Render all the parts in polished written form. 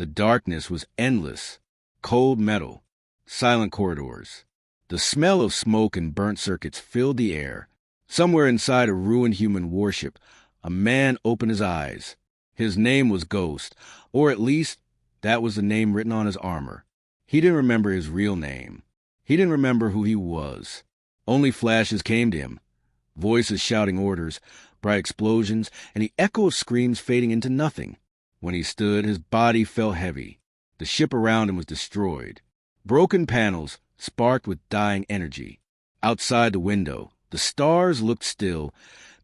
The darkness was endless. Cold metal. Silent corridors. The smell of smoke and burnt circuits filled the air. Somewhere inside a ruined human warship, a man opened his eyes. His name was Ghost, or at least that was the name written on his armor. He didn't remember his real name. He didn't remember who he was. Only flashes came to him. Voices shouting orders, bright explosions, and the echo of screams fading into nothing. When he stood, his body felt heavy. The ship around him was destroyed. Broken panels sparked with dying energy. Outside the window, the stars looked still,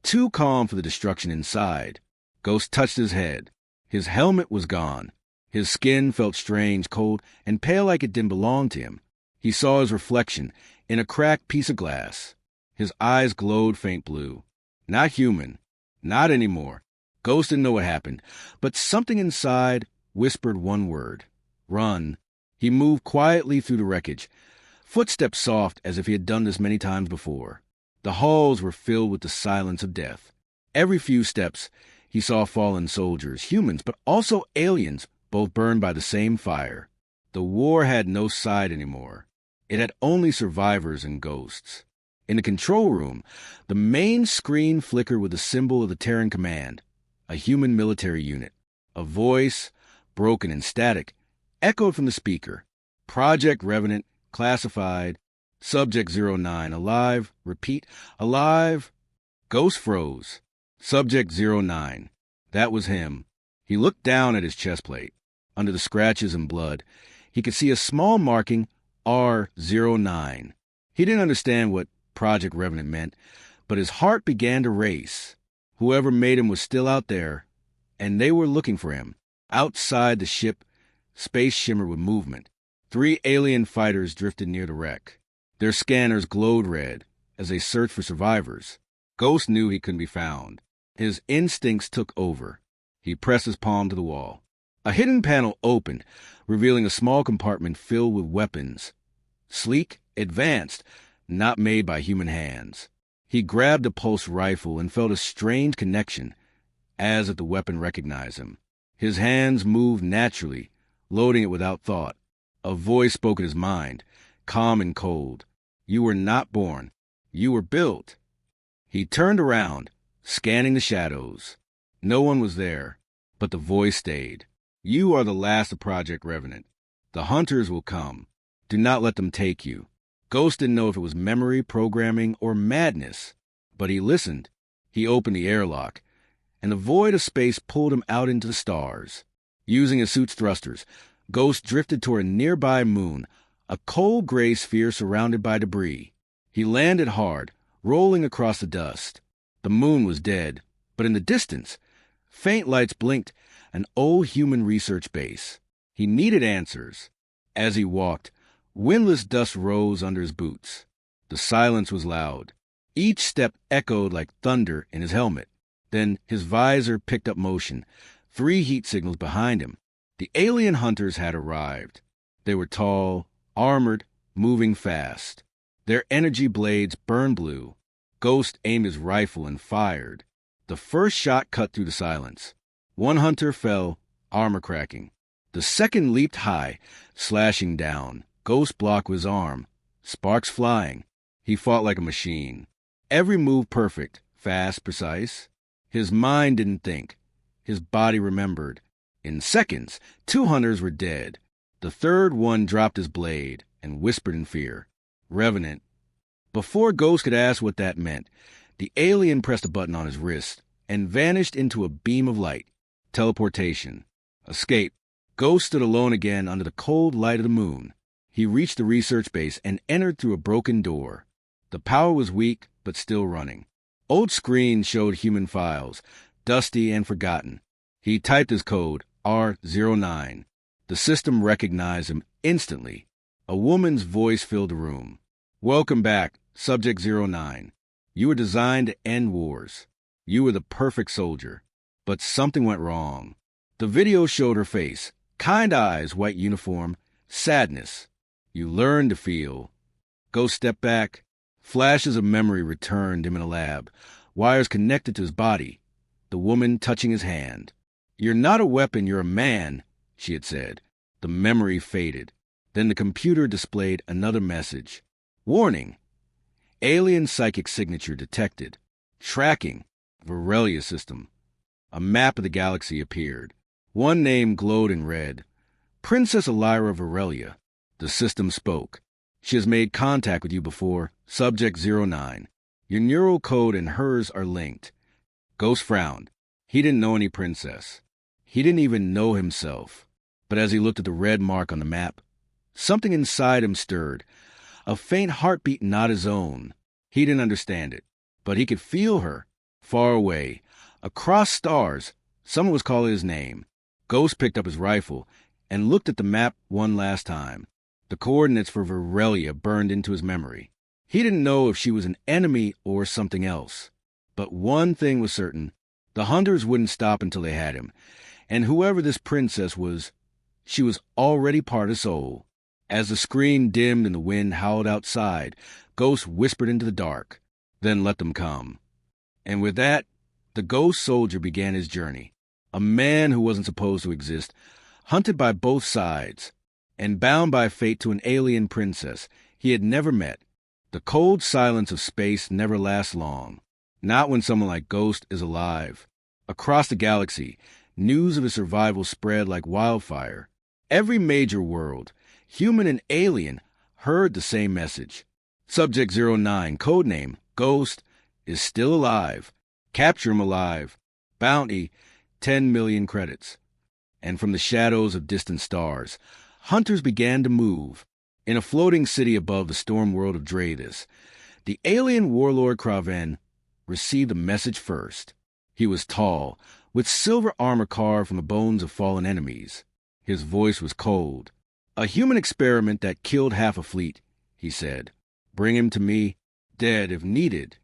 too calm for the destruction inside. Ghost touched his head. His helmet was gone. His skin felt strange, cold, and pale like it didn't belong to him. He saw his reflection in a cracked piece of glass. His eyes glowed faint blue. Not human. Not anymore. Ghost didn't know what happened, but something inside whispered one word. Run. He moved quietly through the wreckage, footsteps soft as if he had done this many times before. The halls were filled with the silence of death. Every few steps, he saw fallen soldiers, humans, but also aliens, both burned by the same fire. The war had no side anymore. It had only survivors and ghosts. In the control room, the main screen flickered with the symbol of the Terran Command, a human military unit. A voice, broken and static, echoed from the speaker. Project Revenant, classified, Subject 09, alive, repeat, alive. Ghost froze. Subject 09. That was him. He looked down at his chest plate. Under the scratches and blood, he could see a small marking, R09. He didn't understand what Project Revenant meant, but his heart began to race. Whoever made him was still out there, and they were looking for him. Outside the ship, space shimmered with movement. 3 alien fighters drifted near the wreck. Their scanners glowed red as they searched for survivors. Ghost knew he couldn't be found. His instincts took over. He pressed his palm to the wall. A hidden panel opened, revealing a small compartment filled with weapons. Sleek, advanced, not made by human hands. He grabbed a pulse rifle and felt a strange connection, as if the weapon recognized him. His hands moved naturally, loading it without thought. A voice spoke in his mind, calm and cold. You were not born. You were built. He turned around, scanning the shadows. No one was there, but the voice stayed. You are the last of Project Revenant. The hunters will come. Do not let them take you. Ghost didn't know if it was memory, programming, or madness, but he listened. He opened the airlock, and the void of space pulled him out into the stars. Using his suit's thrusters, Ghost drifted toward a nearby moon, a cold gray sphere surrounded by debris. He landed hard, rolling across the dust. The moon was dead, but in the distance, faint lights blinked, an old human research base. He needed answers. As he walked, windless dust rose under his boots. The silence was loud. Each step echoed like thunder in his helmet. Then his visor picked up motion, 3 heat signals behind him. The alien hunters had arrived. They were tall, armored, moving fast. Their energy blades burned blue. Ghost aimed his rifle and fired. The first shot cut through the silence. 1 hunter fell, armor cracking. The second leaped high, slashing down. Ghost blocked with his arm, sparks flying. He fought like a machine. Every move perfect, fast, precise. His mind didn't think. His body remembered. In seconds, 2 hunters were dead. The third one dropped his blade and whispered in fear. Revenant. Before Ghost could ask what that meant, the alien pressed a button on his wrist and vanished into a beam of light. Teleportation. Escape. Ghost stood alone again under the cold light of the moon. He reached the research base and entered through a broken door. The power was weak, but still running. Old screens showed human files, dusty and forgotten. He typed his code, R09. The system recognized him instantly. A woman's voice filled the room. Welcome back, Subject 09. You were designed to end wars. You were the perfect soldier. But something went wrong. The video showed her face. Kind eyes, white uniform, sadness. You learned to feel. Ghost stepped back. Flashes of memory returned him in a lab. Wires connected to his body. The woman touching his hand. You're not a weapon, you're a man. she had said. The memory faded. Then the computer displayed another message. Warning. Alien psychic signature detected. Tracking. Varelia system. A map of the galaxy appeared. One name glowed in red. Princess Elira Varelia. The system spoke. She has made contact with you before. Subject 09. Your neural code and hers are linked. Ghost frowned. He didn't know any princess. He didn't even know himself. But as he looked at the red mark on the map, something inside him stirred. A faint heartbeat not his own. He didn't understand it, but he could feel her. Far away, across stars, someone was calling his name. Ghost picked up his rifle and looked at the map one last time. The coordinates for Varelia burned into his memory. He didn't know if she was an enemy or something else. But one thing was certain. The hunters wouldn't stop until they had him. And whoever this princess was, she was already part of Soul. As the screen dimmed and the wind howled outside, Ghost whispered into the dark, then let them come. And with that, the ghost soldier began his journey. A man who wasn't supposed to exist, hunted by both sides, and bound by fate to an alien princess he had never met. The cold silence of space never lasts long, not when someone like Ghost is alive. Across the galaxy, news of his survival spread like wildfire. Every major world, human and alien, heard the same message. Subject 09, codename Ghost, is still alive. Capture him alive. Bounty, 10 million credits. And from the shadows of distant stars, hunters began to move. In a floating city above the storm world of Drathis, the alien warlord Kraven received a message first. He was tall, with silver armor carved from the bones of fallen enemies. His voice was cold. A human experiment that killed half a fleet, he said. Bring him to me, dead if needed.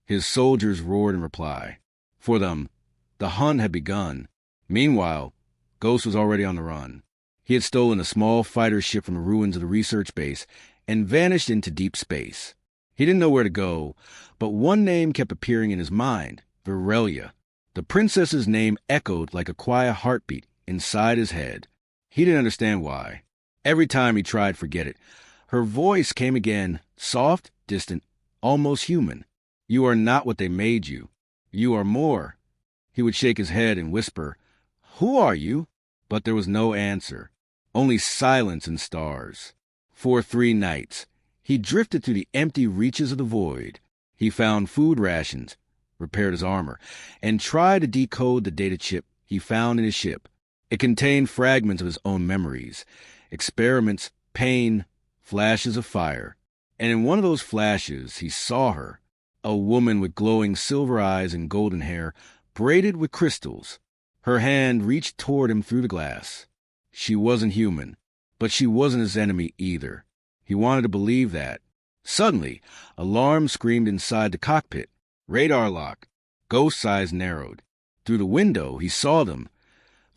His soldiers roared in reply. For them, the hunt had begun. Meanwhile, Ghost was already on the run. He had stolen a small fighter ship from the ruins of the research base and vanished into deep space. He didn't know where to go, but one name kept appearing in his mind, Varelia. The princess's name echoed like a quiet heartbeat inside his head. He didn't understand why. Every time he tried to forget it, her voice came again, soft, distant, almost human. You are not what they made you. You are more. He would shake his head and whisper, Who are you? But there was no answer. Only silence and stars. For 3 nights, he drifted through the empty reaches of the void. He found food rations, repaired his armor, and tried to decode the data chip he found in his ship. It contained fragments of his own memories, experiments, pain, flashes of fire. And in one of those flashes, he saw her, a woman with glowing silver eyes and golden hair, braided with crystals. Her hand reached toward him through the glass. She wasn't human, but she wasn't his enemy either. He wanted to believe that. Suddenly, alarm screamed inside the cockpit. Radar lock. Ghost's eyes narrowed. Through the window, he saw them.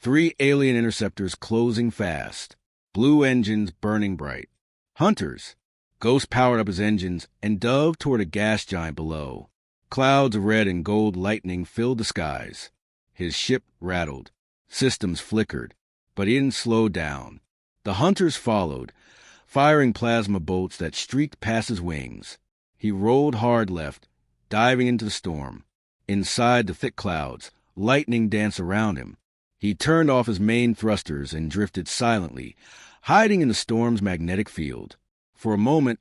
3 alien interceptors closing fast. Blue engines burning bright. Hunters. Ghost powered up his engines and dove toward a gas giant below. Clouds of red and gold lightning filled the skies. His ship rattled. Systems flickered. But he didn't slow down. The hunters followed, firing plasma bolts that streaked past his wings. He rolled hard left, diving into the storm. Inside the thick clouds, lightning danced around him. He turned off his main thrusters and drifted silently, hiding in the storm's magnetic field. For a moment,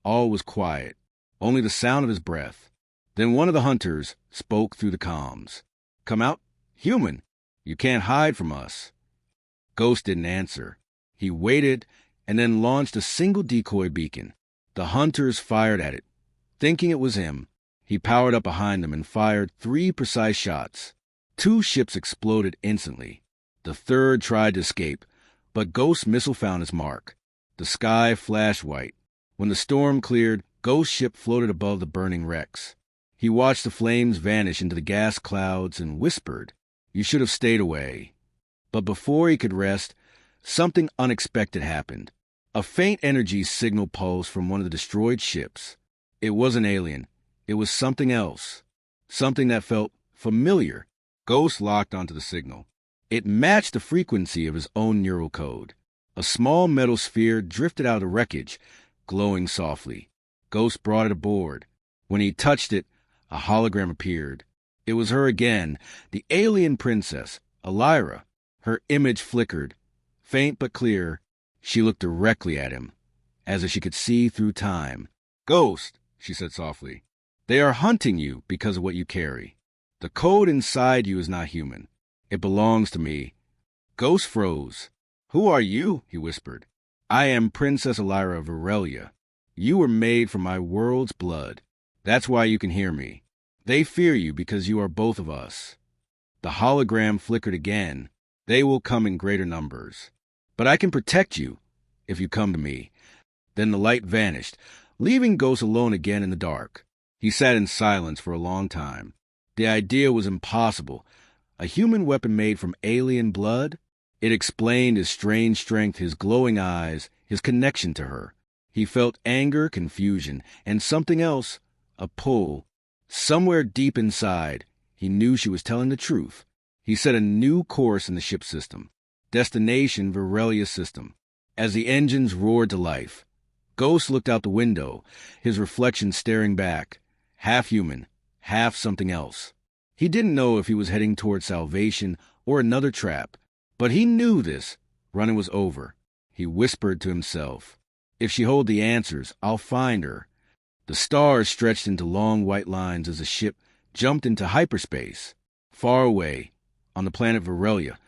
all was quiet, only the sound of his breath. Then one of the hunters spoke through the comms. Come out, human. You can't hide from us. Ghost didn't answer. He waited and then launched a single decoy beacon. The hunters fired at it. Thinking it was him, he powered up behind them and fired 3 precise shots. 2 ships exploded instantly. The third tried to escape, but Ghost's missile found its mark. The sky flashed white. When the storm cleared, Ghost's ship floated above the burning wrecks. He watched the flames vanish into the gas clouds and whispered, You should have stayed away. But before he could rest, something unexpected happened. A faint energy signal pulsed from one of the destroyed ships. It wasn't alien. It was something else. Something that felt familiar. Ghost locked onto the signal. It matched the frequency of his own neural code. A small metal sphere drifted out of the wreckage, glowing softly. Ghost brought it aboard. When he touched it, a hologram appeared. It was her again, the alien princess, Elira. Her image flickered. Faint but clear, she looked directly at him, as if she could see through time. "Ghost," she said softly, "they are hunting you because of what you carry. The code inside you is not human. It belongs to me." Ghost froze. "Who are you?" he whispered. "I am Princess Elira of Aurelia. You were made from my world's blood. That's why you can hear me. They fear you because you are both of us." The hologram flickered again. "They will come in greater numbers. But I can protect you if you come to me." Then the light vanished, leaving Ghost alone again in the dark. He sat in silence for a long time. The idea was impossible. A human weapon made from alien blood? It explained his strange strength, his glowing eyes, his connection to her. He felt anger, confusion, and something else, a pull. Somewhere deep inside, he knew she was telling the truth. He set a new course in the ship system. Destination Aurelia system. As the engines roared to life, Ghost looked out the window, his reflection staring back, half human, half something else. He didn't know if he was heading toward salvation or another trap, but he knew this. Running was over. He whispered to himself, "If she hold the answers, I'll find her." The stars stretched into long white lines as the ship jumped into hyperspace. Far away, on the planet Aurelia,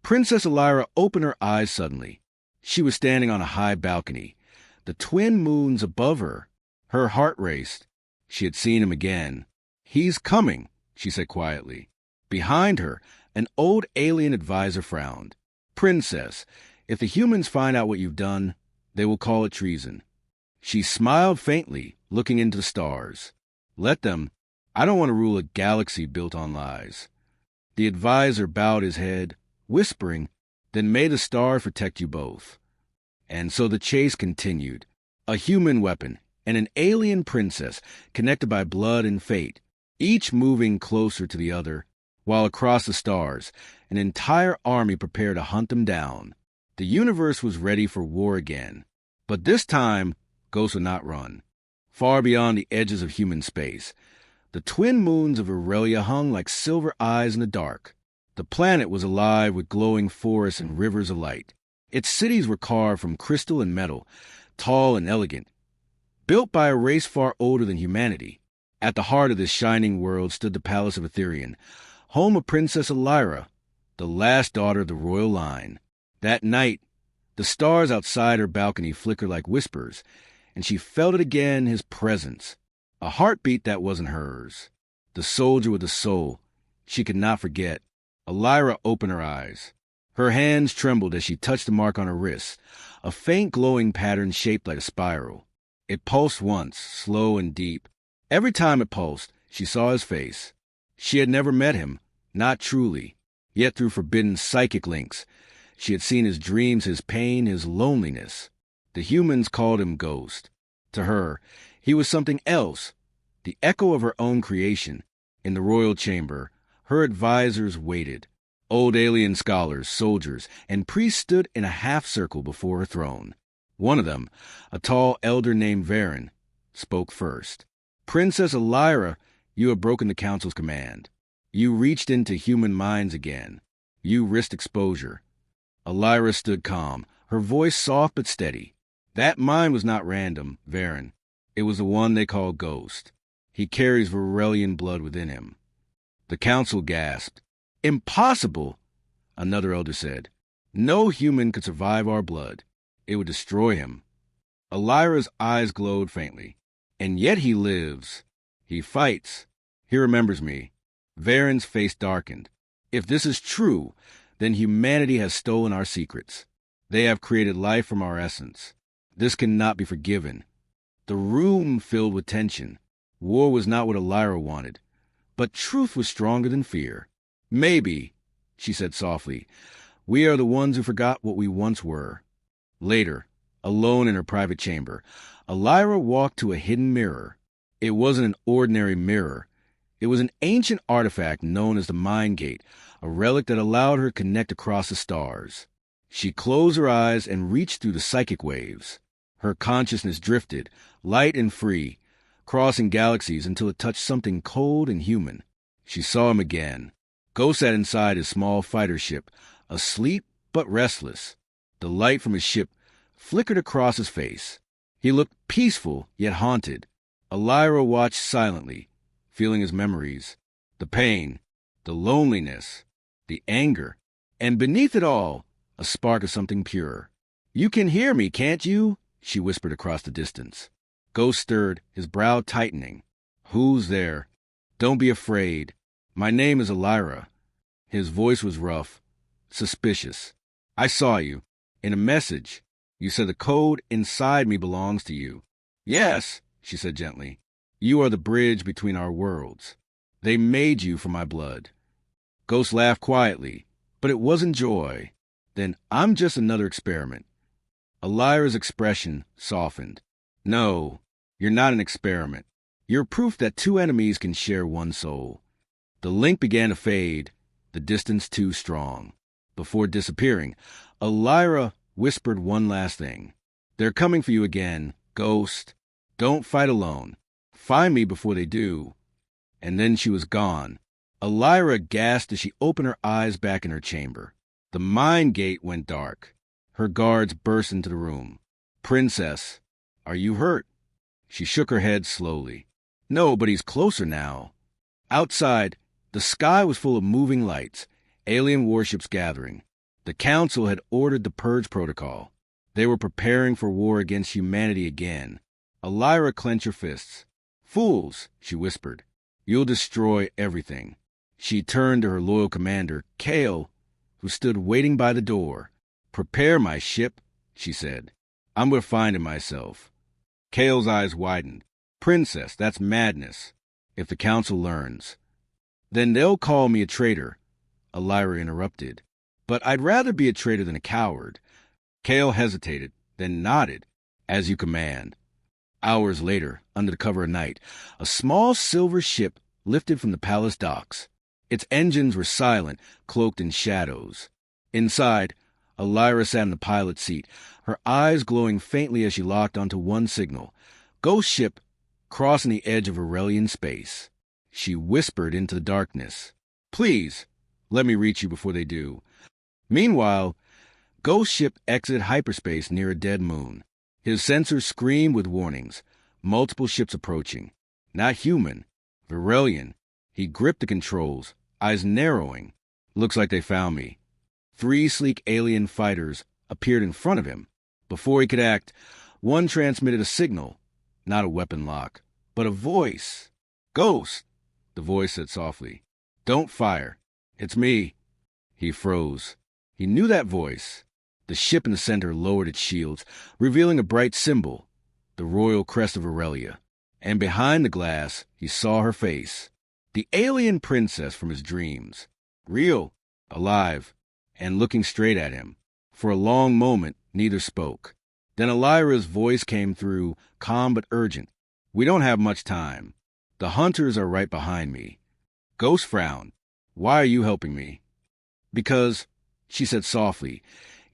Princess Elira opened her eyes suddenly. She was standing on a high balcony, the twin moons above her. Her heart raced. She had seen him again. "He's coming," she said quietly. Behind her, an old alien advisor frowned. "Princess, if the humans find out what you've done, they will call it treason." She smiled faintly, looking into the stars. "Let them. I don't want to rule a galaxy built on lies." The advisor bowed his head, whispering, "Then may the stars protect you both." And so the chase continued. A human weapon and an alien princess connected by blood and fate, each moving closer to the other, while across the stars, an entire army prepared to hunt them down. The universe was ready for war again. But this time, Ghost would not run. Far beyond the edges of human space, the twin moons of Aurelia hung like silver eyes in the dark. The planet was alive with glowing forests and rivers of light. Its cities were carved from crystal and metal, tall and elegant, built by a race far older than humanity. At the heart of this shining world stood the palace of Etherian, home of Princess Elira, the last daughter of the royal line. That night, the stars outside her balcony flickered like whispers, and she felt it again, his presence. A heartbeat that wasn't hers. The soldier with a soul she could not forget. Elira opened her eyes. Her hands trembled as she touched the mark on her wrist, a faint glowing pattern shaped like a spiral. It pulsed once, slow and deep. Every time it pulsed, she saw his face. She had never met him, not truly, yet through forbidden psychic links. She had seen his dreams, his pain, his loneliness. The humans called him Ghost. To her, he was something else, the echo of her own creation. In the royal chamber, her advisors waited. Old alien scholars, soldiers, and priests stood in a half-circle before her throne. One of them, a tall elder named Varen, spoke first. "Princess Elira, you have broken the Council's command. You reached into human minds again. You risked exposure." Elira stood calm, her voice soft but steady. "That mind was not random, Varen. It was the one they call Ghost. He carries Vaurelian blood within him." The council gasped. "Impossible!" Another elder said. "No human could survive our blood. It would destroy him." Elira's eyes glowed faintly. "And yet he lives. He fights. He remembers me." Varen's face darkened. "If this is true, then humanity has stolen our secrets. They have created life from our essence. This cannot be forgiven." The room filled with tension. War was not what Elira wanted, but truth was stronger than fear. "Maybe," she said softly, "we are the ones who forgot what we once were." Later, alone in her private chamber, Elira walked to a hidden mirror. It wasn't an ordinary mirror. It was an ancient artifact known as the Mind Gate, a relic that allowed her to connect across the stars. She closed her eyes and reached through the psychic waves. Her consciousness drifted, light and free, crossing galaxies until it touched something cold and human. She saw him again. Ghost sat inside his small fighter ship, asleep but restless. The light from his ship flickered across his face. He looked peaceful yet haunted. Elira watched silently, feeling his memories, the pain, the loneliness, the anger, and beneath it all, a spark of something pure. "You can hear me, can't you?" she whispered across the distance. Ghost stirred, his brow tightening. "Who's there? Don't be afraid. My name is Elira." His voice was rough, suspicious. "I saw you. In a message. You said the code inside me belongs to you." "Yes," she said gently. "You are the bridge between our worlds. They made you for my blood." Ghost laughed quietly, but it wasn't joy. "Then I'm just another experiment." Elira's expression softened. "No, you're not an experiment. You're proof that two enemies can share one soul." The link began to fade, the distance too strong. Before disappearing, Elira whispered one last thing. "They're coming for you again, Ghost. Don't fight alone. Find me before they do." And then she was gone. Elira gasped as she opened her eyes back in her chamber. The mind gate went dark. Her guards burst into the room. "Princess, are you hurt?" She shook her head slowly. "No, but he's closer now." Outside, the sky was full of moving lights, alien warships gathering. The Council had ordered the Purge Protocol. They were preparing for war against humanity again. Elira clenched her fists. "Fools," she whispered. "You'll destroy everything." She turned to her loyal commander, Kale, who stood waiting by the door. "Prepare my ship," she said. "I'm going to find him myself." Kale's eyes widened. "Princess, that's madness. If the Council learns." "Then they'll call me a traitor," Elira interrupted. "But I'd rather be a traitor than a coward." Kale hesitated, then nodded. "As you command." Hours later, under the cover of night, a small silver ship lifted from the palace docks. Its engines were silent, cloaked in shadows. Inside, Elira sat in the pilot's seat, her eyes glowing faintly as she locked onto one signal. "Ghost ship, crossing the edge of Aurelian space." She whispered into the darkness. "Please, let me reach you before they do." Meanwhile, Ghost ship exited hyperspace near a dead moon. His sensors screamed with warnings. Multiple ships approaching. Not human. Virelian. He gripped the controls, eyes narrowing. "Looks like they found me." 3 sleek alien fighters appeared in front of him. Before he could act, one transmitted a signal. Not a weapon lock, but a voice. "Ghost," the voice said softly. "Don't fire. It's me." He froze. He knew that voice. The ship in the center lowered its shields, revealing a bright symbol, the royal crest of Aurelia. And behind the glass, he saw her face. The alien princess from his dreams. Real, alive, and looking straight at him. For a long moment, neither spoke. Then Elira's voice came through, calm but urgent. "We don't have much time. The hunters are right behind me." Ghost frowned. "Why are you helping me?" "Because," she said softly,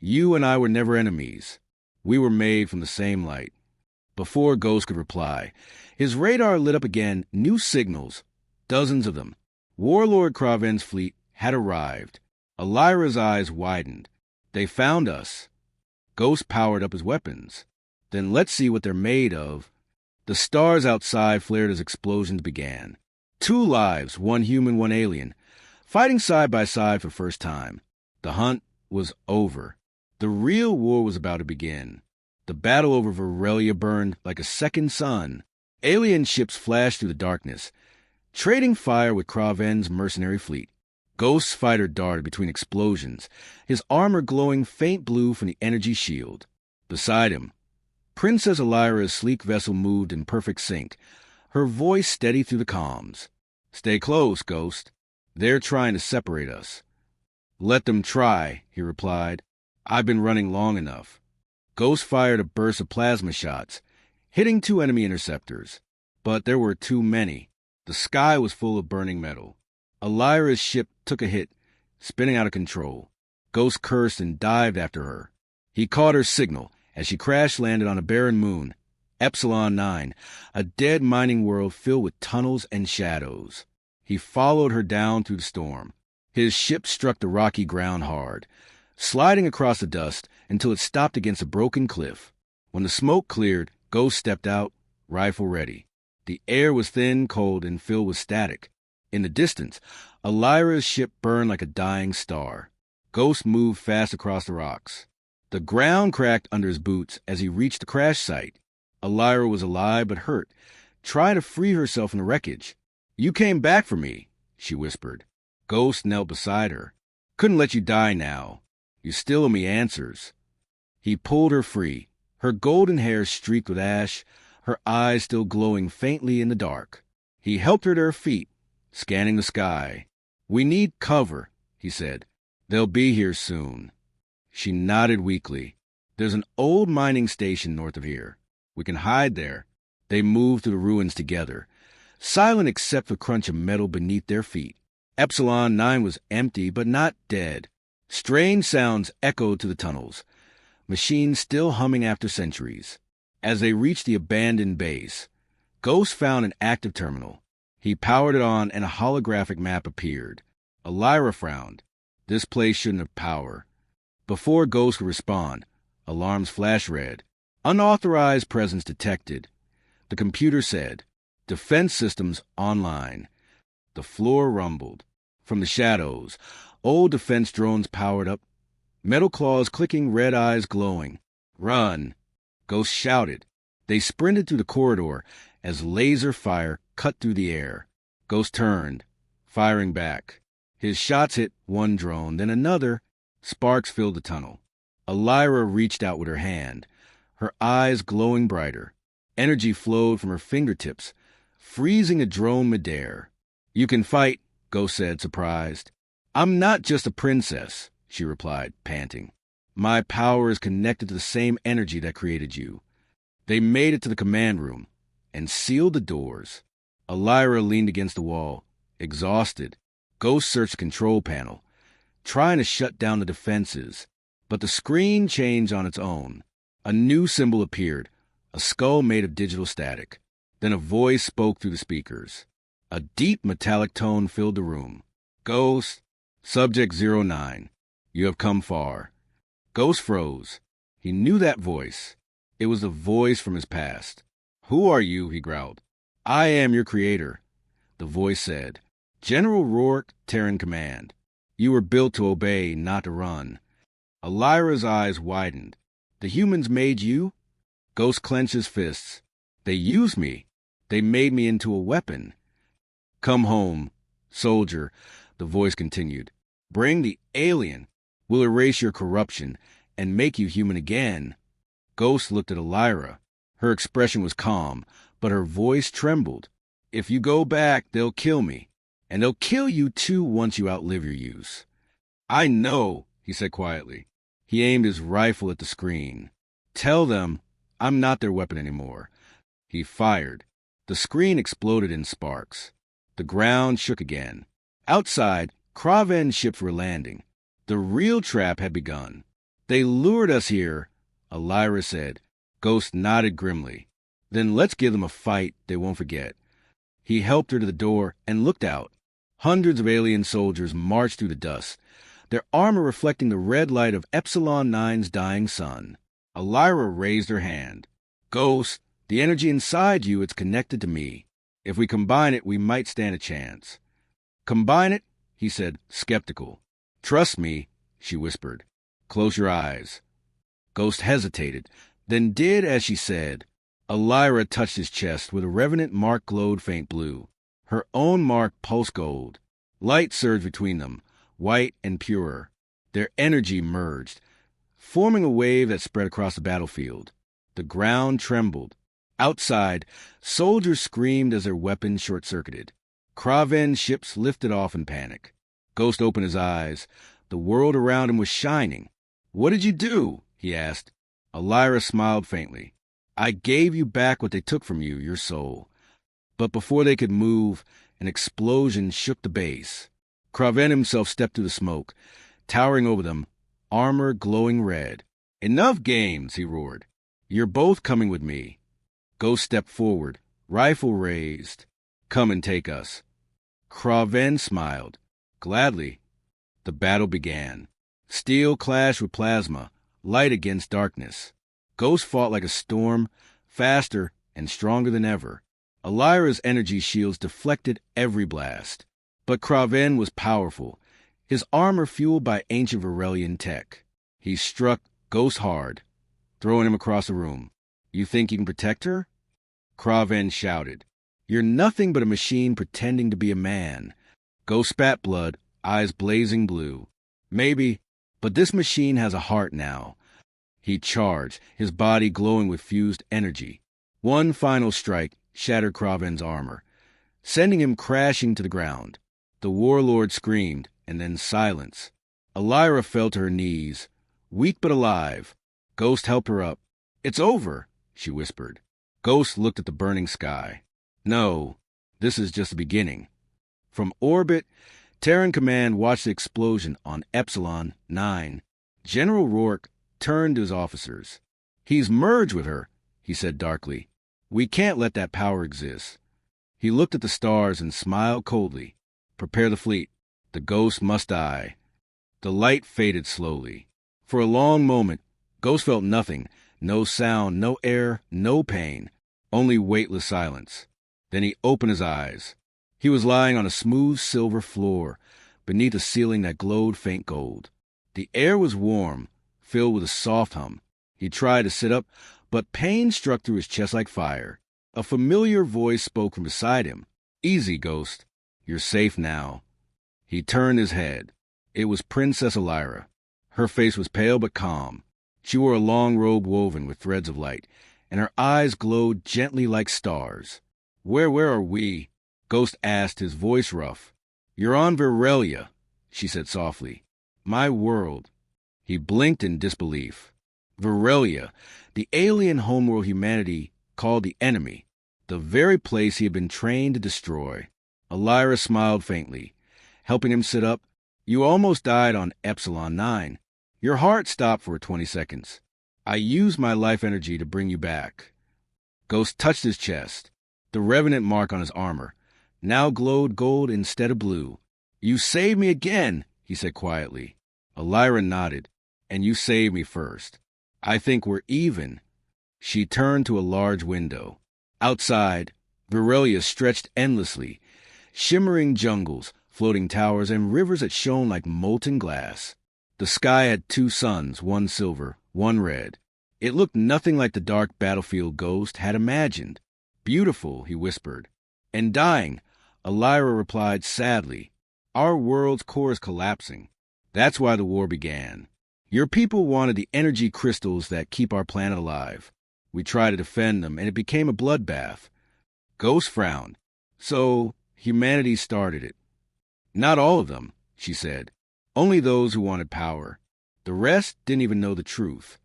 "you and I were never enemies. We were made from the same light." Before Ghost could reply, his radar lit up again, new signals, dozens of them. Warlord Kraven's fleet had arrived. Elira's eyes widened. "They found us." Ghost powered up his weapons. "Then let's see what they're made of." The stars outside flared as explosions began. 2 lives, 1 human, 1 alien, fighting side by side for the first time. The hunt was over. The real war was about to begin. The battle over Virelia burned like a second sun. Alien ships flashed through the darkness, trading fire with Kraven's mercenary fleet. Ghost's fighter darted between explosions, his armor glowing faint blue from the energy shield. Beside him, Princess Elira's sleek vessel moved in perfect sync, her voice steady through the comms. "Stay close, Ghost. They're trying to separate us." "Let them try," he replied. "I've been running long enough." Ghost fired a burst of plasma shots, hitting 2 enemy interceptors. But there were too many. The sky was full of burning metal. Elira's ship took a hit, spinning out of control. Ghost cursed and dived after her. He caught her signal as she crash-landed on a barren moon, Epsilon 9, a dead mining world filled with tunnels and shadows. He followed her down through the storm. His ship struck the rocky ground hard, sliding across the dust until it stopped against a broken cliff. When the smoke cleared, Ghost stepped out, rifle ready. The air was thin, cold, and filled with static. In the distance, Elira's ship burned like a dying star. Ghost moved fast across the rocks. The ground cracked under his boots as he reached the crash site. Elira was alive but hurt, trying to free herself from the wreckage. "You came back for me," she whispered. Ghost knelt beside her. "Couldn't let you die now. You still owe me answers." He pulled her free, her golden hair streaked with ash, her eyes still glowing faintly in the dark. He helped her to her feet, scanning the sky. "We need cover," he said. "They'll be here soon." She nodded weakly. "There's an old mining station north of here. We can hide there." They moved through the ruins together, silent except for the crunch of metal beneath their feet. Epsilon 9 was empty, but not dead. Strange sounds echoed to the tunnels, machines still humming after centuries. As they reached the abandoned base, Ghost found an active terminal. He powered it on and a holographic map appeared. Elira frowned. This place shouldn't have power. Before Ghost could respond, alarms flashed red. Unauthorized presence detected. The computer said, "Defense systems online." The floor rumbled. From the shadows, old defense drones powered up, metal claws clicking, red eyes glowing. "Run!" Ghost shouted. They sprinted through the corridor as laser fire cut through the air. Ghost turned, firing back. His shots hit one drone, then another. Sparks filled the tunnel. Elira reached out with her hand, her eyes glowing brighter. Energy flowed from her fingertips, freezing a drone midair. "You can fight," Ghost said, surprised. "I'm not just a princess," she replied, panting. "My power is connected to the same energy that created you." They made it to the command room and sealed the doors. Elira leaned against the wall, exhausted. Ghost searched the control panel, trying to shut down the defenses, but the screen changed on its own. A new symbol appeared, a skull made of digital static. Then a voice spoke through the speakers. A deep metallic tone filled the room. "Ghost, Subject 09, you have come far." Ghost froze. He knew that voice. It was a voice from his past. "Who are you?" he growled. "I am your creator," the voice said. "General Rourke, Terran Command. You were built to obey, not to run." Elira's eyes widened. "The humans made you?" Ghost clenched his fists. "They used me. They made me into a weapon." "Come home, soldier," the voice continued. "Bring the alien. We'll erase your corruption and make you human again." Ghost looked at Elira. Her expression was calm, but her voice trembled. "If you go back, they'll kill me. And they'll kill you too once you outlive your use." "I know," he said quietly. He aimed his rifle at the screen. "Tell them I'm not their weapon anymore." He fired. The screen exploded in sparks. The ground shook again. Outside, Kraven ships were landing. The real trap had begun. "They lured us here," Elira said. Ghost nodded grimly. "Then let's give them a fight they won't forget." He helped her to the door and looked out. Hundreds of alien soldiers marched through the dust, their armor reflecting the red light of Epsilon 9's dying sun. Elira raised her hand. "Ghost, the energy inside you, it's connected to me. If we combine it, we might stand a chance." "Combine it?" he said, skeptical. "Trust me," she whispered. "Close your eyes." Ghost hesitated, then did as she said. Elira touched his chest where the revenant mark glowed faint blue. Her own mark pulsed gold. Light surged between them, white and pure. Their energy merged, forming a wave that spread across the battlefield. The ground trembled. Outside, soldiers screamed as their weapons short-circuited. Kraven ships lifted off in panic. Ghost opened his eyes. The world around him was shining. "What did you do?" he asked. Elira smiled faintly. "I gave you back what they took from you, your soul." But before they could move, an explosion shook the base. Kraven himself stepped through the smoke, towering over them, armor glowing red. "Enough games," he roared. "You're both coming with me." Ghost stepped forward, rifle raised. "Come and take us." Kraven smiled. "Gladly." The battle began. Steel clashed with plasma, light against darkness. Ghost fought like a storm, faster and stronger than ever. Elira's energy shields deflected every blast. But Kraven was powerful, his armor fueled by ancient Varelian tech. He struck Ghost hard, throwing him across the room. "You think you can protect her?" Kraven shouted. "You're nothing but a machine pretending to be a man." Ghost spat blood, eyes blazing blue. "Maybe, but this machine has a heart now." He charged, his body glowing with fused energy. One final strike shattered Kraven's armor, sending him crashing to the ground. The warlord screamed, and then silence. Elira fell to her knees, weak but alive. Ghost helped her up. "It's over," she whispered. Ghost looked at the burning sky. "No, this is just the beginning." From orbit, Terran Command watched the explosion on Epsilon 9. General Rourke turned to his officers. "He's merged with her," he said darkly. "We can't let that power exist." He looked at the stars and smiled coldly. "Prepare the fleet. The Ghost must die." The light faded slowly. For a long moment, Ghost felt nothing. No sound, no air, no pain. Only weightless silence. Then he opened his eyes. He was lying on a smooth silver floor, beneath a ceiling that glowed faint gold. The air was warm, filled with a soft hum. He tried to sit up, but pain struck through his chest like fire. A familiar voice spoke from beside him. "Easy, Ghost. You're safe now." He turned his head. It was Princess Elira. Her face was pale but calm. She wore a long robe woven with threads of light, and her eyes glowed gently like stars. Where are we?" Ghost asked, his voice rough. "You're on Virelia," she said softly. "My world." He blinked in disbelief. Virelia, the alien homeworld humanity called the enemy, the very place he had been trained to destroy. Elira smiled faintly, helping him sit up. "You almost died on Epsilon 9. Your heart stopped for 20 seconds. I used my life energy to bring you back." Ghost touched his chest. The revenant mark on his armor now glowed gold instead of blue. "You saved me again," he said quietly. Elira nodded. "And you saved me first. I think we're even." She turned to a large window. Outside, Virelia stretched endlessly, shimmering jungles, floating towers, and rivers that shone like molten glass. The sky had two suns, one silver, one red. It looked nothing like the dark battlefield Ghost had imagined. "Beautiful," he whispered. "And dying," Elira replied sadly. "Our world's core is collapsing. That's why the war began. Your people wanted the energy crystals that keep our planet alive. We tried to defend them, and it became a bloodbath." Ghost frowned. "So, humanity started it." "Not all of them," she said. "Only those who wanted power. The rest didn't even know the truth."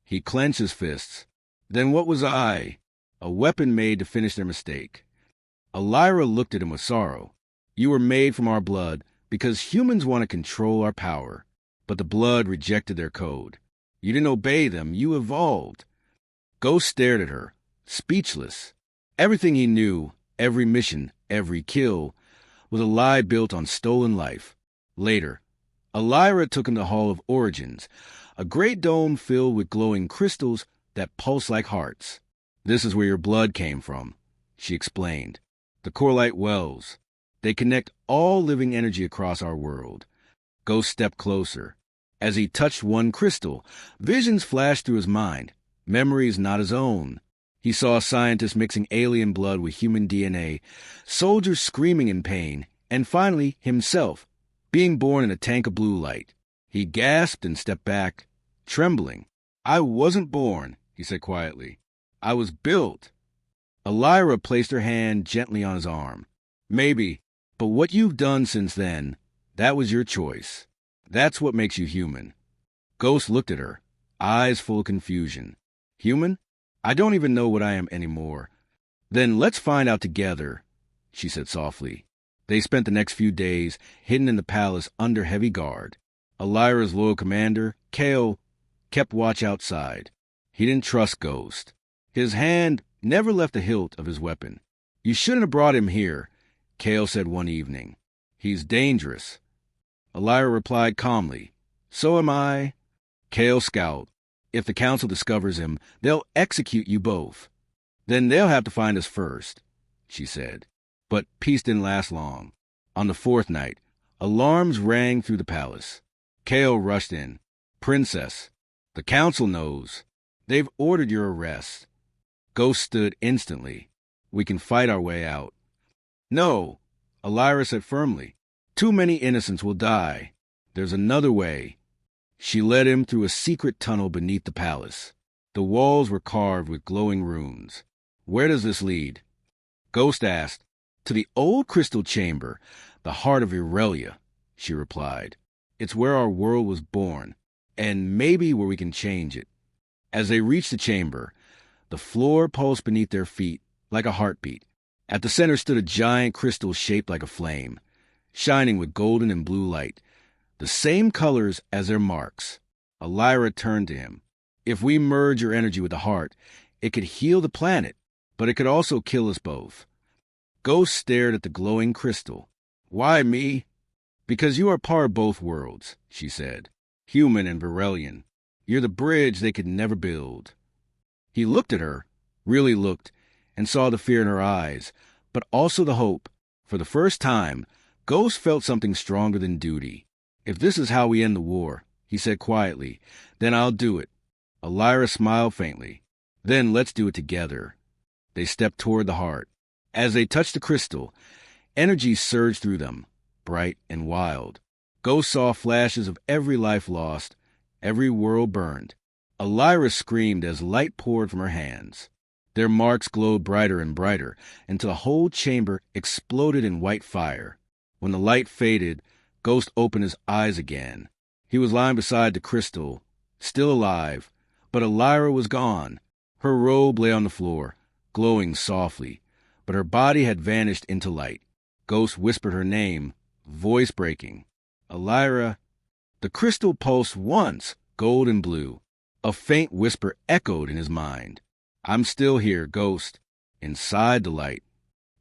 He clenched his fists. "Then what was I?" "A weapon made to finish their mistake." Elira looked at him with sorrow. "You were made from our blood because humans want to control our power. But the blood rejected their code. You didn't obey them. You evolved." Ghost stared at her, speechless. Everything he knew, every mission, every kill, was a lie built on stolen life. Later, Elira took him to Hall of Origins, a great dome filled with glowing crystals that pulse like hearts. "This is where your blood came from," she explained. "The corelite wells. They connect all living energy across our world." Ghost stepped closer. As he touched one crystal, visions flashed through his mind, memories not his own. He saw scientists mixing alien blood with human DNA, soldiers screaming in pain, and finally himself, being born in a tank of blue light. He gasped and stepped back, trembling. "I wasn't born," he said quietly. "I was built." Elira placed her hand gently on his arm. "Maybe, but what you've done since then, that was your choice. That's what makes you human." Ghost looked at her, eyes full of confusion. "Human? I don't even know what I am anymore." "Then let's find out together," she said softly. They spent the next few days hidden in the palace under heavy guard. Elira's loyal commander, Kale, kept watch outside. He didn't trust Ghost. His hand never left the hilt of his weapon. "You shouldn't have brought him here," Kale said one evening. "He's dangerous." Elira replied calmly, "So am I." Kale scowled. "If the council discovers him, they'll execute you both." "Then they'll have to find us first," she said. But peace didn't last long. On the fourth night, alarms rang through the palace. Kale rushed in. "Princess, the council knows. They've ordered your arrest." Ghost stood instantly. "We can fight our way out." "No," Elira said firmly. "Too many innocents will die. There's another way." She led him through a secret tunnel beneath the palace. The walls were carved with glowing runes. "Where does this lead?" Ghost asked. "To the old crystal chamber, the heart of Aurelia," she replied. "It's where our world was born, and maybe where we can change it." As they reached the chamber, the floor pulsed beneath their feet like a heartbeat. At the center stood a giant crystal shaped like a flame, shining with golden and blue light, the same colors as their marks. Elira turned to him. "If we merge your energy with the heart, it could heal the planet, but it could also kill us both." Ghost stared at the glowing crystal. "Why me?" "Because you are part of both worlds," she said. "Human and Varelian. You're the bridge they could never build." He looked at her, really looked, and saw the fear in her eyes, but also the hope. For the first time, Ghost felt something stronger than duty. "If this is how we end the war," he said quietly, "then I'll do it." Elira smiled faintly. "Then let's do it together." They stepped toward the heart. As they touched the crystal, energy surged through them, bright and wild. Ghost saw flashes of every life lost, every world burned. Elira screamed as light poured from her hands. Their marks glowed brighter and brighter until the whole chamber exploded in white fire. When the light faded, Ghost opened his eyes again. He was lying beside the crystal, still alive, but Elira was gone. Her robe lay on the floor, glowing softly, but her body had vanished into light. Ghost whispered her name, voice breaking. "Elira." The crystal pulsed once, gold and blue. A faint whisper echoed in his mind. "I'm still here, Ghost." Inside the light,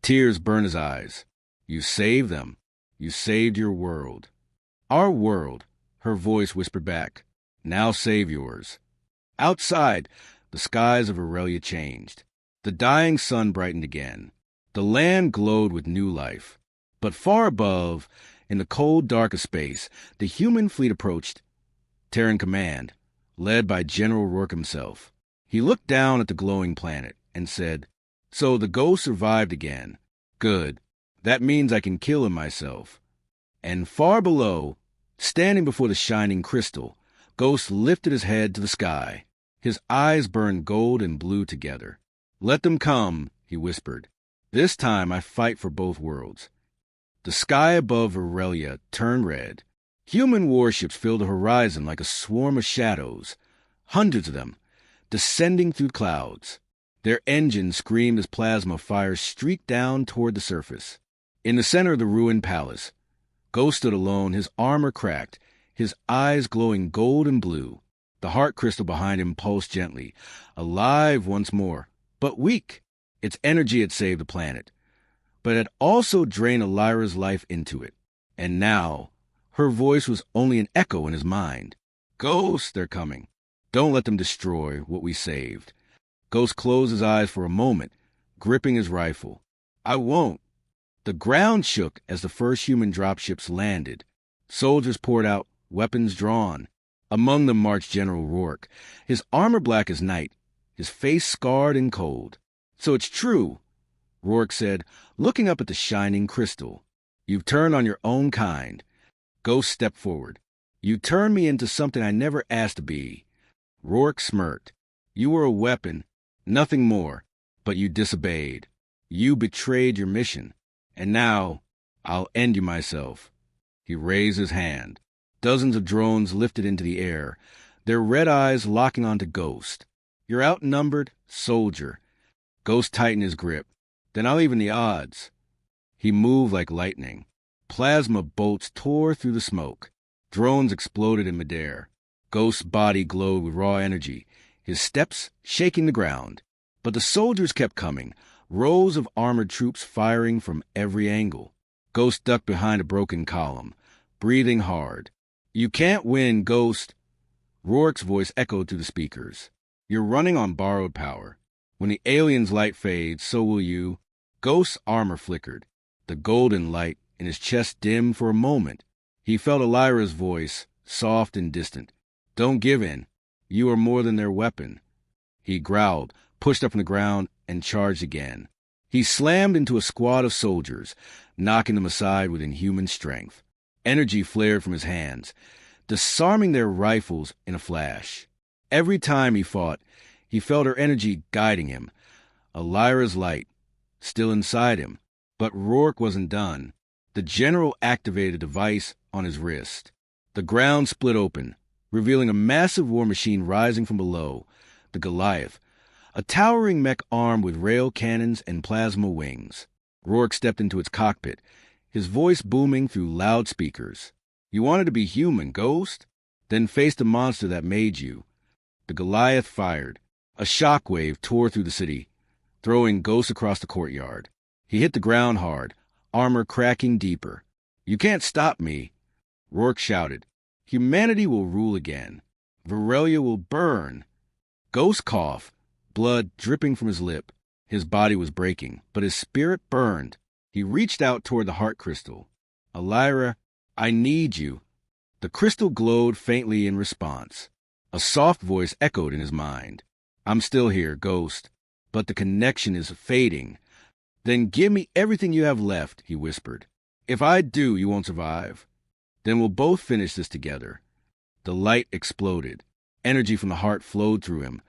tears burned his eyes. "You saved them. You saved your world." "Our world," her voice whispered back. "Now save yours." Outside, the skies of Aurelia changed. The dying sun brightened again. The land glowed with new life. But far above, in the cold dark of space, the human fleet approached. Terran command, led by General Rourke himself. He looked down at the glowing planet and said, "So the ghost survived again. Good. That means I can kill him myself." And far below, standing before the shining crystal, Ghost lifted his head to the sky. His eyes burned gold and blue together. "Let them come," he whispered. "This time I fight for both worlds." The sky above Aurelia turned red. Human warships filled the horizon like a swarm of shadows, hundreds of them, descending through clouds. Their engines screamed as plasma fire streaked down toward the surface. In the center of the ruined palace, Ghost stood alone, his armor cracked, his eyes glowing gold and blue. The heart crystal behind him pulsed gently, alive once more, but weak. Its energy had saved the planet, but had also drained Elira's life into it. And now, her voice was only an echo in his mind. "Ghost, they're coming. Don't let them destroy what we saved." Ghost closed his eyes for a moment, gripping his rifle. "I won't." The ground shook as the first human dropships landed. Soldiers poured out, weapons drawn. Among them marched General Rourke, his armor black as night, his face scarred and cold. "So it's true," Rourke said, looking up at the shining crystal. "You've turned on your own kind." Ghost stepped forward. "You turned me into something I never asked to be." Rourke smirked. "You were a weapon, nothing more, but you disobeyed. You betrayed your mission. And now, I'll end you myself." He raised his hand. Dozens of drones lifted into the air, their red eyes locking onto Ghost. "You're outnumbered, soldier." Ghost tightened his grip. "Then I'll even the odds." He moved like lightning. Plasma bolts tore through the smoke. Drones exploded in midair. Ghost's body glowed with raw energy, his steps shaking the ground. But the soldiers kept coming, rows of armored troops firing from every angle. Ghost ducked behind a broken column, breathing hard. "You can't win, Ghost." Rourke's voice echoed through the speakers. "You're running on borrowed power. When the alien's light fades, so will you." Ghost's armor flickered. The golden light in his chest dimmed for a moment. He felt Elira's voice, soft and distant. "Don't give in. You are more than their weapon." He growled, pushed up from the ground, and charged again. He slammed into a squad of soldiers, knocking them aside with inhuman strength. Energy flared from his hands, disarming their rifles in a flash. Every time he fought, he felt her energy guiding him. Elira's light, still inside him. But Rourke wasn't done. The general activated a device on his wrist. The ground split open, revealing a massive war machine rising from below, the Goliath, a towering mech armed with rail cannons and plasma wings. Rourke stepped into its cockpit, his voice booming through loudspeakers. "You wanted to be human, Ghost? Then face the monster that made you." The Goliath fired. A shockwave tore through the city, throwing Ghost across the courtyard. He hit the ground hard, armor cracking deeper. "You can't stop me," Rourke shouted. "Humanity will rule again. Varelia will burn." Ghost coughed, blood dripping from his lip. His body was breaking, but his spirit burned. He reached out toward the heart crystal. "Elira, I need you." The crystal glowed faintly in response. A soft voice echoed in his mind. "I'm still here, Ghost, but the connection is fading." "Then give me everything you have left," he whispered. "If I do, you won't survive. Then we'll both finish this together." The light exploded. Energy from the heart flowed through him,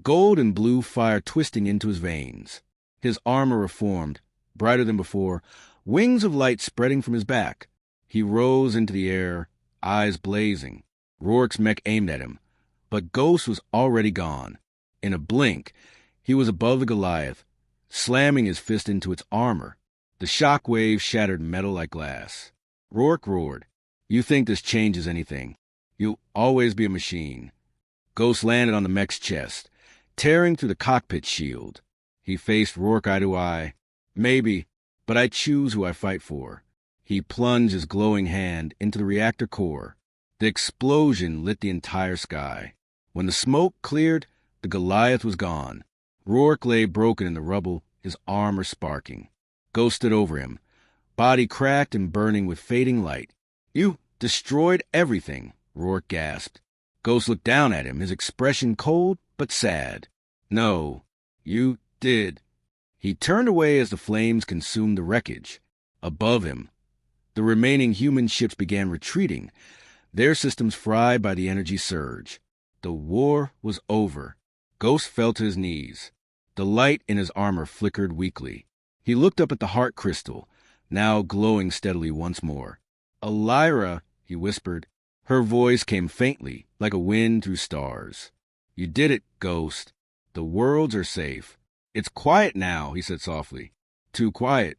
gold and blue fire twisting into his veins. His armor reformed, brighter than before, wings of light spreading from his back. He rose into the air, eyes blazing. Rourke's mech aimed at him, but Ghost was already gone. In a blink, he was above the Goliath, slamming his fist into its armor. The shock wave shattered metal like glass. Rourke roared, "You think this changes anything? You'll always be a machine." Ghost landed on the mech's chest, tearing through the cockpit shield. He faced Rourke eye to eye. "Maybe, but I choose who I fight for." He plunged his glowing hand into the reactor core. The explosion lit the entire sky. When the smoke cleared, the Goliath was gone. Rourke lay broken in the rubble, his armor sparking. Ghost stood over him, body cracked and burning with fading light. "You destroyed everything," Rourke gasped. Ghost looked down at him, his expression cold but sad. "No, you did." He turned away as the flames consumed the wreckage. Above him, the remaining human ships began retreating, their systems fried by the energy surge. The war was over. Ghost fell to his knees. The light in his armor flickered weakly. He looked up at the heart crystal, now glowing steadily once more. "Elira," he whispered. Her voice came faintly, like a wind through stars. "You did it, Ghost. The worlds are safe." "It's quiet now," he said softly. "Too quiet.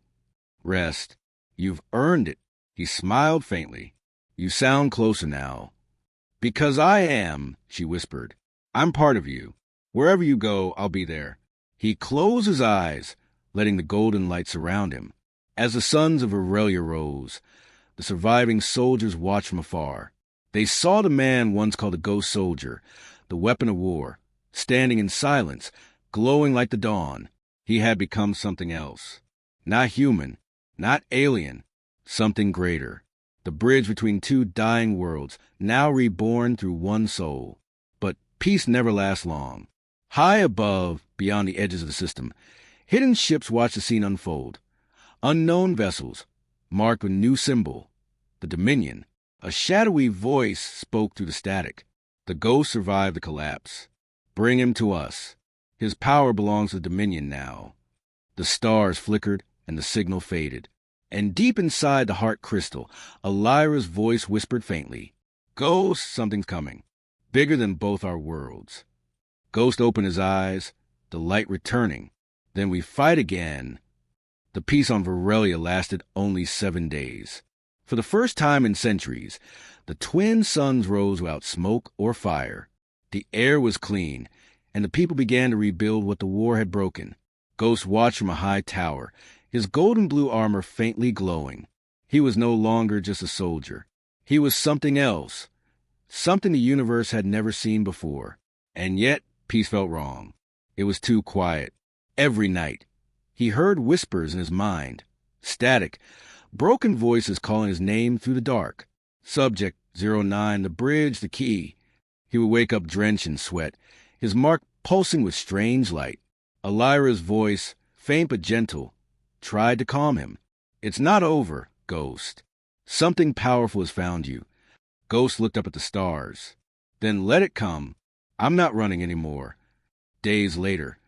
Rest. You've earned it." He smiled faintly. "You sound closer now." "Because I am," she whispered. "I'm part of you. Wherever you go, I'll be there." He closed his eyes, letting the golden light surround him. As the sons of Aurelia rose, the surviving soldiers watched from afar. They saw the man once called a ghost soldier, the weapon of war, standing in silence, glowing like the dawn. He had become something else. Not human, not alien, something greater. The bridge between two dying worlds, now reborn through one soul. But peace never lasts long. High above, beyond the edges of the system, hidden ships watched the scene unfold. Unknown vessels, marked with new symbol, the Dominion. A shadowy voice spoke through the static. "The ghost survived the collapse. Bring him to us. His power belongs to the Dominion now." The stars flickered and the signal faded. And deep inside the heart crystal, Elira's voice whispered faintly, "Ghost, something's coming. Bigger than both our worlds." Ghost opened his eyes, the light returning. "Then we fight again." The peace on Varelia lasted only 7 days. For the first time in centuries, the twin suns rose without smoke or fire. The air was clean, and the people began to rebuild what the war had broken. Ghost watched from a high tower, his golden blue armor faintly glowing. He was no longer just a soldier. He was something else, something the universe had never seen before. And yet, peace felt wrong. It was too quiet. Every night, he heard whispers in his mind, static, broken voices calling his name through the dark. Subject 09, the bridge, the key. He would wake up drenched in sweat, his mark pulsing with strange light. Elira's voice, faint but gentle, tried to calm him. It's not over, Ghost. Something powerful has found you. Ghost looked up at the stars. Then let it come. I'm not running anymore. Days later,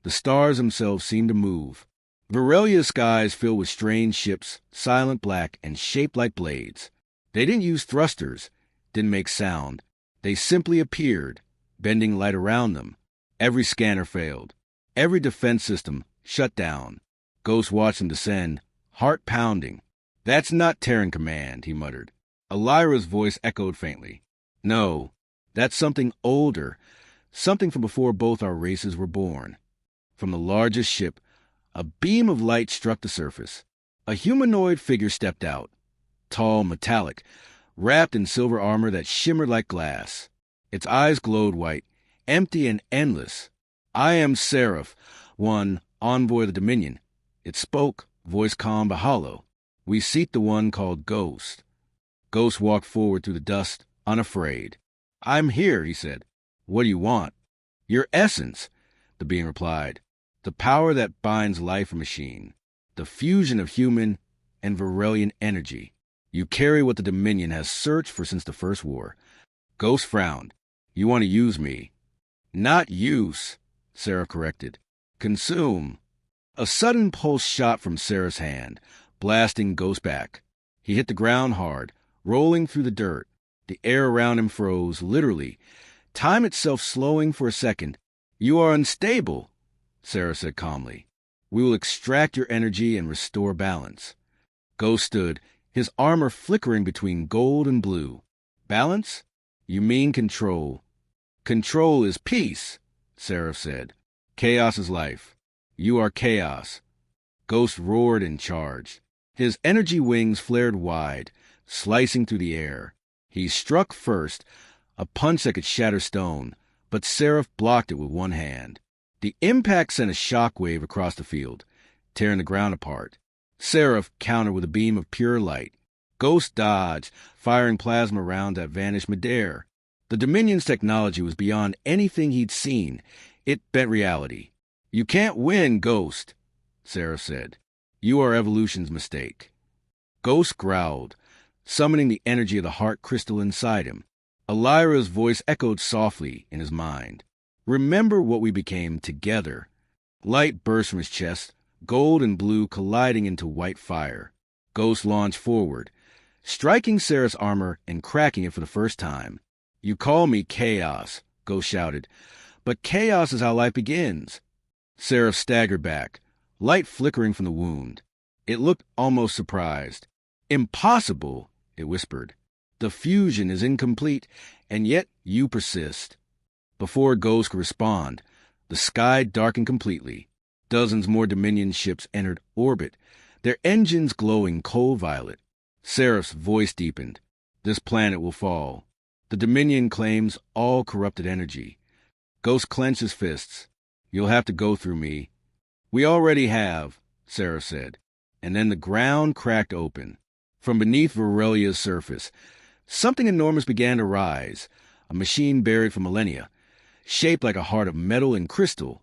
the stars themselves seemed to move. Varelia's skies filled with strange ships, silent black and shaped like blades. They didn't use thrusters, didn't make sound. They simply appeared, bending light around them. Every scanner failed. Every defense system shut down. Ghost watched them descend, heart pounding. That's not Terran command, he muttered. Elira's voice echoed faintly. No, that's something older, something from before both our races were born. From the largest ship, a beam of light struck the surface. A humanoid figure stepped out, tall, metallic, wrapped in silver armor that shimmered like glass. Its eyes glowed white, empty and endless. I am Seraph, one envoy of the Dominion. It spoke, voice calm but hollow. We seek the one called Ghost. Ghost walked forward through the dust, unafraid. I'm here, he said. What do you want? Your essence, the being replied. The power that binds life and machine. The fusion of human and Varelian energy. You carry what the Dominion has searched for since the First War. Ghost frowned. You want to use me. Not use, Sarah corrected. Consume. A sudden pulse shot from Sarah's hand, blasting Ghost back. He hit the ground hard, rolling through the dirt. The air around him froze, literally, time itself slowing for a second. You are unstable, Sarah said calmly. We will extract your energy and restore balance. Ghost stood, his armor flickering between gold and blue. Balance? You mean control. Control is peace, Sarah said. Chaos is life. You are chaos. Ghost roared and charged. His energy wings flared wide, slicing through the air. He struck first, a punch that could shatter stone, but Seraph blocked it with one hand. The impact sent a shock wave across the field, tearing the ground apart. Seraph countered with a beam of pure light. Ghost dodged, firing plasma rounds that vanished midair. The Dominion's technology was beyond anything he'd seen. It bent reality. You can't win, Ghost, Seraph said. You are evolution's mistake. Ghost growled, summoning the energy of the heart crystal inside him. Elira's voice echoed softly in his mind. Remember what we became together. Light burst from his chest, gold and blue colliding into white fire. Ghost launched forward, striking Sarah's armor and cracking it for the first time. You call me Chaos, Ghost shouted, but chaos is how life begins. Sarah staggered back, light flickering from the wound. It looked almost surprised. Impossible, it whispered. The fusion is incomplete, and yet you persist. Before Ghost could respond, the sky darkened completely. Dozens more Dominion ships entered orbit, their engines glowing cold violet. Seraph's voice deepened. This planet will fall. The Dominion claims all corrupted energy. Ghost clenched his fists. You'll have to go through me. We already have, Sarah said. And then the ground cracked open. From beneath Varelia's surface, something enormous began to rise, a machine buried for millennia, shaped like a heart of metal and crystal,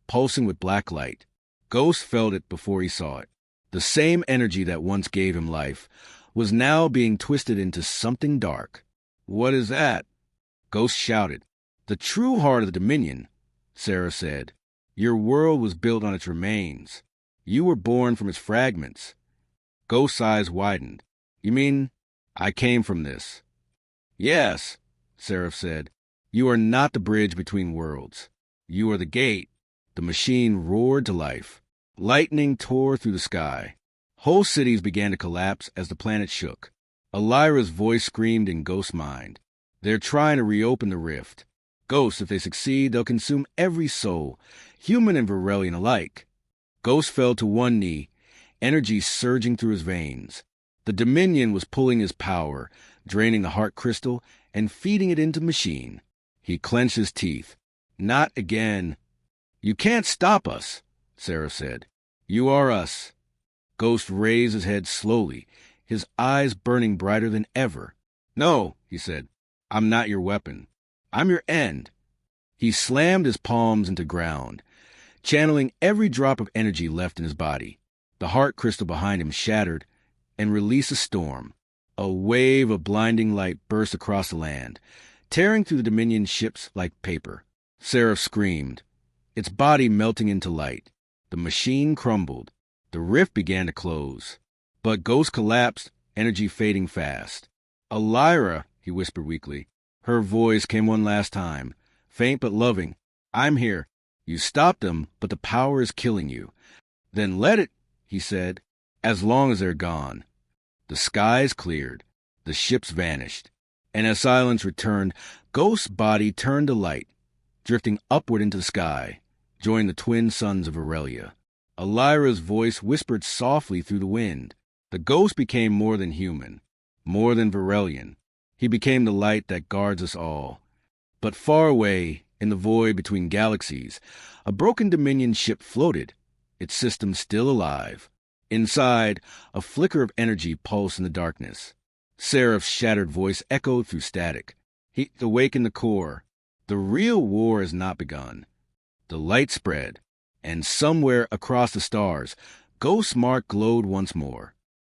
pulsing with black light. Ghost felt it before he saw it. The same energy that once gave him life was now being twisted into something dark. What is that? Ghost shouted. The true heart of the Dominion, Sarah said. Your world was built on its remains. You were born from its fragments. Ghost's eyes widened. You mean I came from this? Yes, Seraph said. You are not the bridge between worlds. You are the gate. The machine roared to life. Lightning tore through the sky. Whole cities began to collapse as the planet shook. Elira's voice screamed in Ghost's mind. They're trying to reopen the rift. Ghost, if they succeed, they'll consume every soul, human and Varelian alike. Ghost fell to one knee, energy surging through his veins. The Dominion was pulling his power, draining the heart crystal and feeding it into the machine. He clenched his teeth. Not again. You can't stop us, Sarah said. You are us. Ghost raised his head slowly, his eyes burning brighter than ever. No, he said. I'm not your weapon. I'm your end. He slammed his palms into ground, channeling every drop of energy left in his body. The heart crystal behind him shattered and released a storm. A wave of blinding light burst across the land, tearing through the Dominion ships like paper. Seraph screamed, its body melting into light. The machine crumbled. The rift began to close. But Ghost collapsed, energy fading fast. Elira, he whispered weakly. Her voice came one last time, faint but loving. I'm here. You stopped them, but the power is killing you. Then let it, he said, as long as they're gone. The skies cleared. The ships vanished. And as silence returned, Ghost's body turned to light, drifting upward into the sky, joining the twin suns of Aurelia. Elira's voice whispered softly through the wind. The Ghost became more than human, more than Varelian. He became the light that guards us all. But far away, in the void between galaxies, a broken Dominion ship floated, its system still alive. Inside, a flicker of energy pulsed in the darkness. Seraph's shattered voice echoed through static. He awakened the core. The real war has not begun. The light spread, and somewhere across the stars, Ghost's mark glowed once more.